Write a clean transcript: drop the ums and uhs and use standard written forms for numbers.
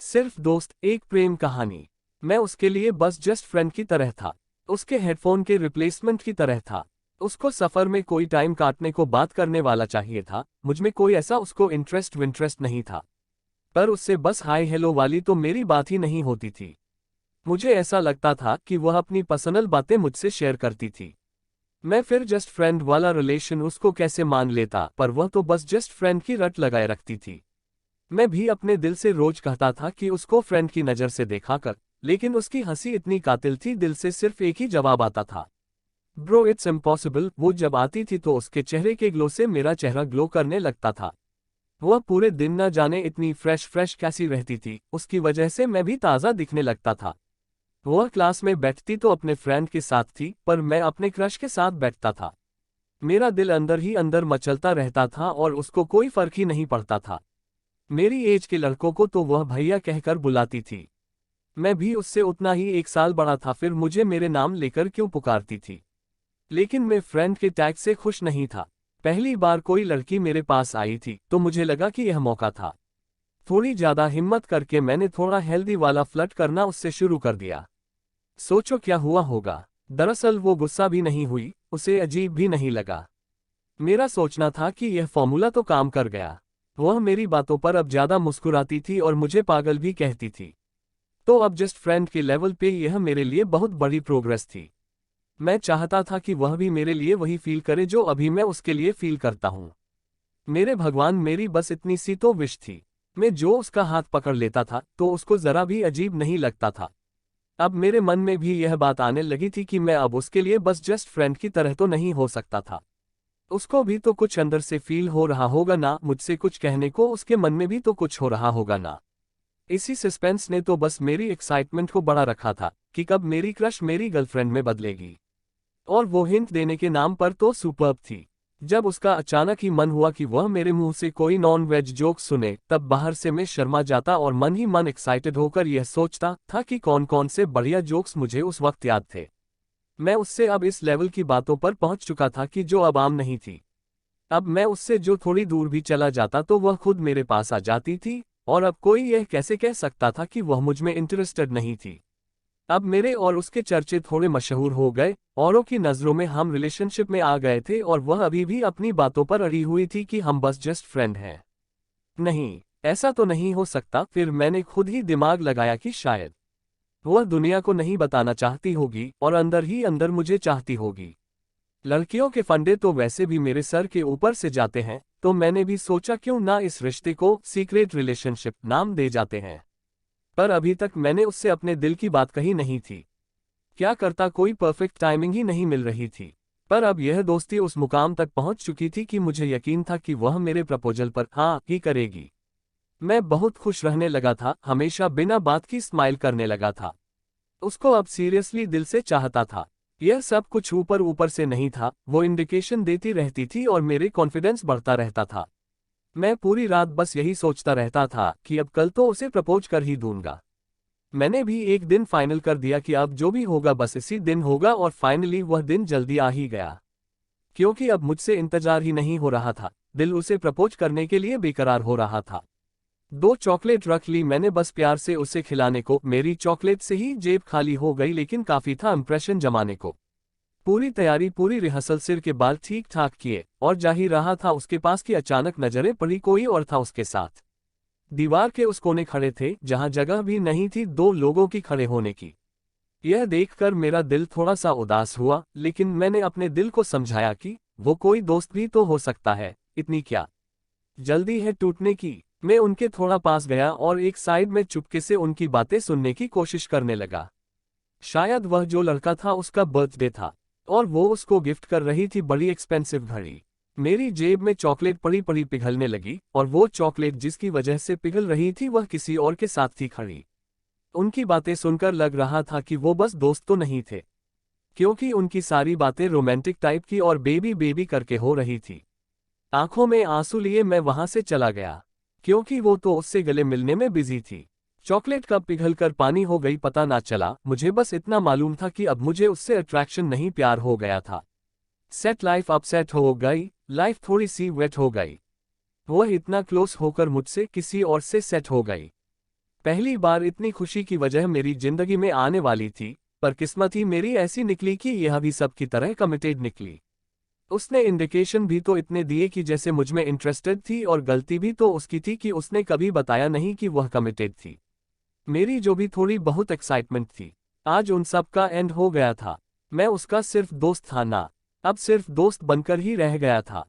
सिर्फ दोस्त, एक प्रेम कहानी। मैं उसके लिए बस जस्ट फ्रेंड की तरह था। उसके हेडफोन के रिप्लेसमेंट की तरह था। उसको सफर में कोई टाइम काटने को बात करने वाला चाहिए था, मुझमें कोई ऐसा उसको इंटरेस्ट नहीं था। पर उससे बस हाय हेलो वाली तो मेरी बात ही नहीं होती थी। मुझे ऐसा लगता था कि वह अपनी पर्सनल बातें मुझसे शेयर करती थी। मैं फिर जस्ट फ्रेंड वाला रिलेशन उसको कैसे मान लेता, पर वह तो बस जस्ट फ्रेंड की रट लगाए रखती थी। मैं भी अपने दिल से रोज कहता था कि उसको फ्रेंड की नज़र से देखा कर, लेकिन उसकी हंसी इतनी कातिल थी, दिल से सिर्फ एक ही जवाब आता था, ब्रो इट्स इम्पॉसिबल। वो जब आती थी तो उसके चेहरे के ग्लो से मेरा चेहरा ग्लो करने लगता था। वह पूरे दिन न जाने इतनी फ्रेश फ्रेश कैसी रहती थी, उसकी वजह से मैं भी ताज़ा दिखने लगता था। वह क्लास में बैठती तो अपने फ्रेंड के साथ थी, पर मैं अपने क्रश के साथ बैठता था। मेरा दिल अंदर ही अंदर मचलता रहता था और उसको कोई फर्क ही नहीं पड़ता था। मेरी एज के लड़कों को तो वह भैया कहकर बुलाती थी। मैं भी उससे उतना ही एक साल बड़ा था, फिर मुझे मेरे नाम लेकर क्यों पुकारती थी। लेकिन मैं फ्रेंड के टैग से खुश नहीं था। पहली बार कोई लड़की मेरे पास आई थी तो मुझे लगा कि यह मौका था। थोड़ी ज्यादा हिम्मत करके मैंने थोड़ा हेल्दी वाला फ्लर्ट करना उससे शुरू कर दिया। सोचो क्या हुआ होगा। दरअसल वो गुस्सा भी नहीं हुई, उसे अजीब भी नहीं लगा। मेरा सोचना था कि यह फॉर्मूला तो काम कर गया। वह मेरी बातों पर अब ज्यादा मुस्कुराती थी और मुझे पागल भी कहती थी। तो अब जस्ट फ्रेंड के लेवल पे यह मेरे लिए बहुत बड़ी प्रोग्रेस थी। मैं चाहता था कि वह भी मेरे लिए वही फील करे जो अभी मैं उसके लिए फील करता हूँ। मेरे भगवान, मेरी बस इतनी सी तो विश थी। मैं जो उसका हाथ पकड़ लेता था तो उसको जरा भी अजीब नहीं लगता था। अब मेरे मन में भी यह बात आने लगी थी कि मैं अब उसके लिए बस जस्ट फ्रेंड की तरह तो नहीं हो सकता था। उसको भी तो कुछ अंदर से फील हो रहा होगा ना, मुझसे कुछ कहने को उसके मन में भी तो कुछ हो रहा होगा ना। इसी सस्पेंस ने तो बस मेरी एक्साइटमेंट को बढ़ा रखा था कि कब मेरी क्रश मेरी गर्लफ्रेंड में बदलेगी। और वो हिंट देने के नाम पर तो सुपर्ब थी। जब उसका अचानक ही मन हुआ कि वह मेरे मुंह से कोई नॉन वेज जोक सुने, तब बाहर से मैं शर्मा जाता और मन ही मन एक्साइटेड होकर यह सोचता था कि कौन कौन से बढ़िया जोक्स मुझे उस वक्त याद थे। मैं उससे अब इस लेवल की बातों पर पहुंच चुका था कि जो अब आम नहीं थी। अब मैं उससे जो थोड़ी दूर भी चला जाता तो वह खुद मेरे पास आ जाती थी। और अब कोई यह कैसे कह सकता था कि वह मुझ में इंटरेस्टेड नहीं थी। अब मेरे और उसके चर्चे थोड़े मशहूर हो गए, औरों की नज़रों में हम रिलेशनशिप में आ गए थे और वह अभी भी अपनी बातों पर अड़ी हुई थी कि हम बस जस्ट फ्रेंड हैं। नहीं, ऐसा तो नहीं हो सकता। फिर मैंने खुद ही दिमाग लगाया कि शायद वह दुनिया को नहीं बताना चाहती होगी और अंदर ही अंदर मुझे चाहती होगी। लड़कियों के फंडे तो वैसे भी मेरे सर के ऊपर से जाते हैं, तो मैंने भी सोचा क्यों ना इस रिश्ते को सीक्रेट रिलेशनशिप नाम दे जाते हैं। पर अभी तक मैंने उससे अपने दिल की बात कही नहीं थी। क्या करता, कोई परफेक्ट टाइमिंग ही नहीं मिल रही थी। पर अब यह दोस्ती उस मुकाम तक पहुंच चुकी थी कि मुझे यकीन था कि वह मेरे प्रपोजल पर हाँ ही करेगी। मैं बहुत खुश रहने लगा था, हमेशा बिना बात की स्माइल करने लगा था। उसको अब सीरियसली दिल से चाहता था। यह सब कुछ ऊपर ऊपर से नहीं था, वो इंडिकेशन देती रहती थी और मेरे कॉन्फिडेंस बढ़ता रहता था। मैं पूरी रात बस यही सोचता रहता था कि अब कल तो उसे प्रपोज कर ही दूंगा। मैंने भी एक दिन फाइनल कर दिया कि अब जो भी होगा बस इसी दिन होगा, और फाइनली वह दिन जल्दी आ ही गया। क्योंकि अब मुझसे इंतजार ही नहीं हो रहा था, दिल उसे प्रपोज करने के लिए बेकरार हो रहा था। 2 चॉकलेट रख ली मैंने बस प्यार से उसे खिलाने को। मेरी चॉकलेट से ही जेब खाली हो गई, लेकिन काफी था इंप्रेशन जमाने को। पूरी तैयारी, पूरी रिहर्सल, सिर के बाल ठीक ठाक किए और जा ही रहा था उसके पास कि अचानक नजरें पड़ी, कोई और था उसके साथ। दीवार के उस कोने खड़े थे जहां जगह भी नहीं थी 2 लोगों की खड़े होने की। यह देखकर मेरा दिल थोड़ा सा उदास हुआ, लेकिन मैंने अपने दिल को समझाया कि वो कोई दोस्त भी तो हो सकता है, इतनी क्या जल्दी है टूटने की। मैं उनके थोड़ा पास गया और एक साइड में चुपके से उनकी बातें सुनने की कोशिश करने लगा। शायद वह जो लड़का था उसका बर्थडे था और वो उसको गिफ्ट कर रही थी बड़ी एक्सपेंसिव घड़ी। मेरी जेब में चॉकलेट पड़ी पड़ी पिघलने लगी, और वो चॉकलेट जिसकी वजह से पिघल रही थी वह किसी और के साथ थी खड़ी। उनकी बातें सुनकर लग रहा था कि वो बस दोस्त तो नहीं थे, क्योंकि उनकी सारी बातें रोमांटिक टाइप की और बेबी बेबी करके हो रही थी। आंखों में आंसू लिए मैं वहां से चला गया, क्योंकि वो तो उससे गले मिलने में बिजी थी। चॉकलेट कब पिघलकर पानी हो गई पता ना चला, मुझे बस इतना मालूम था कि अब मुझे उससे अट्रैक्शन नहीं, प्यार हो गया था। सेट लाइफ अपसेट हो गई, लाइफ थोड़ी सी वेट हो गई। वह इतना क्लोज होकर मुझसे किसी और से सेट हो गई। पहली बार इतनी खुशी की वजह मेरी जिंदगी में आने वाली थी, पर किस्मत ही मेरी ऐसी निकली कि यह भी सबकी तरह कमिटेड निकली। उसने इंडिकेशन भी तो इतने दिए कि जैसे मुझमें इंटरेस्टेड थी, और गलती भी तो उसकी थी कि उसने कभी बताया नहीं कि वह कमिटेड थी। मेरी जो भी थोड़ी बहुत एक्साइटमेंट थी, आज उन सब का एंड हो गया था। मैं उसका सिर्फ दोस्त था ना, अब सिर्फ दोस्त बनकर ही रह गया था।